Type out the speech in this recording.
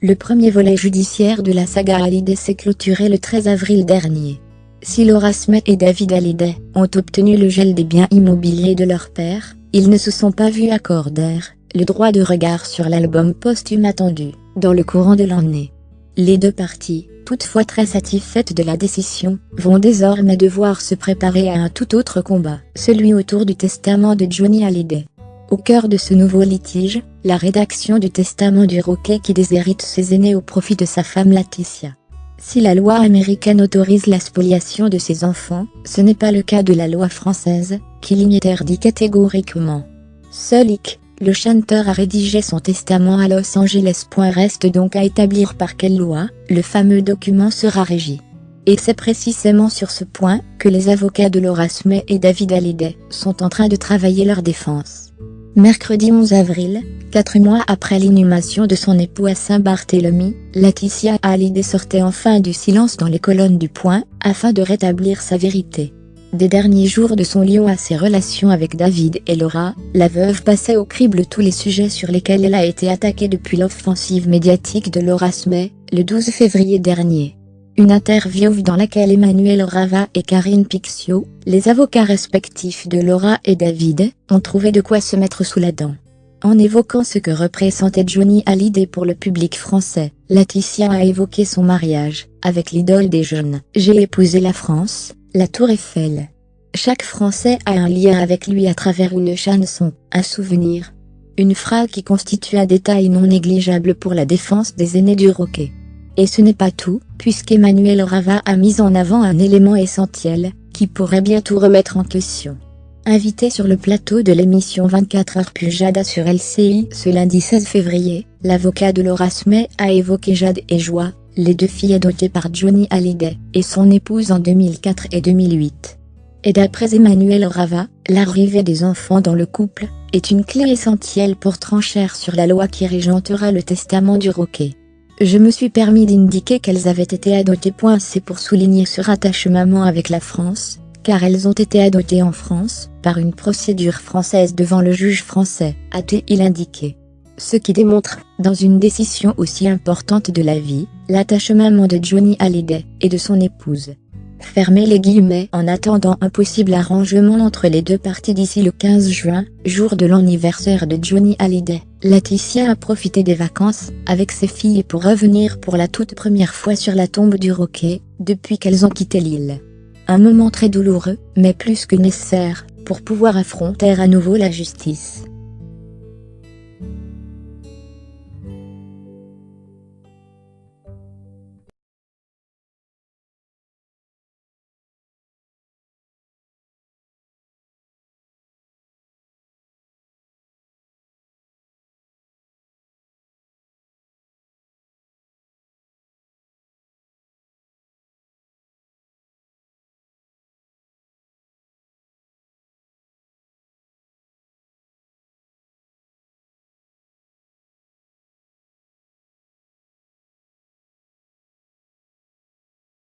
Le premier volet judiciaire de la saga Hallyday s'est clôturé le 13 avril dernier. Si Laura Smet et David Hallyday ont obtenu le gel des biens immobiliers de leur père, ils ne se sont pas vus accorder le droit de regard sur l'album posthume attendu dans le courant de l'année. Les deux parties, toutefois très satisfaites de la décision, vont désormais devoir se préparer à un tout autre combat, celui autour du testament de Johnny Hallyday. Au cœur de ce nouveau litige, la rédaction du testament du Roquet qui déshérite ses aînés au profit de sa femme Laetitia. Si la loi américaine autorise la spoliation de ses enfants, ce n'est pas le cas de la loi française, qui l'interdit catégoriquement. Seul Ike, le chanteur, a rédigé son testament à Los Angeles. Reste donc à établir par quelle loi le fameux document sera régi. Et c'est précisément sur ce point que les avocats de Laura Smet et David Hallyday sont en train de travailler leur défense. Mercredi 11 avril, 4 mois après l'inhumation de son époux à Saint-Barthélemy, Laetitia Hallyday sortait enfin du silence dans les colonnes du Point, afin de rétablir sa vérité. Des derniers jours de son lion à ses relations avec David et Laura, la veuve passait au crible tous les sujets sur lesquels elle a été attaquée depuis l'offensive médiatique de Laura Smet, le 12 février dernier. Une interview dans laquelle Emmanuel Rava et Karine Pixio, les avocats respectifs de Laura et David, ont trouvé de quoi se mettre sous la dent. En évoquant ce que représentait Johnny Hallyday pour le public français, Laetitia a évoqué son mariage avec l'idole des jeunes. « J'ai épousé la France, la Tour Eiffel. Chaque Français a un lien avec lui à travers une chanson, un souvenir. » Une phrase qui constitue un détail non négligeable pour la défense des aînés du Roquet. Et ce n'est pas tout, puisqu'Emmanuel Rava a mis en avant un élément essentiel, qui pourrait bien tout remettre en question. Invité sur le plateau de l'émission 24 heures plus Jada sur LCI ce lundi 16 février, l'avocat de Laura Smet a évoqué Jade et Joie, les deux filles adoptées par Johnny Hallyday et son épouse en 2004 et 2008. Et d'après Emmanuel Rava, l'arrivée des enfants dans le couple est une clé essentielle pour trancher sur la loi qui régentera le testament du Roquet. Je me suis permis d'indiquer qu'elles avaient été adoptées. C'est pour souligner ce rattachement avec la France, car elles ont été adoptées en France, par une procédure française devant le juge français, a-t-il indiqué. Ce qui démontre, dans une décision aussi importante de la vie, l'attachement de Johnny Hallyday et de son épouse. Fermez les guillemets. En attendant un possible arrangement entre les deux parties d'ici le 15 juin, jour de l'anniversaire de Johnny Hallyday, Laetitia a profité des vacances avec ses filles pour revenir pour la toute première fois sur la tombe du Roquet, depuis qu'elles ont quitté l'île. Un moment très douloureux, mais plus que nécessaire, pour pouvoir affronter à nouveau la justice.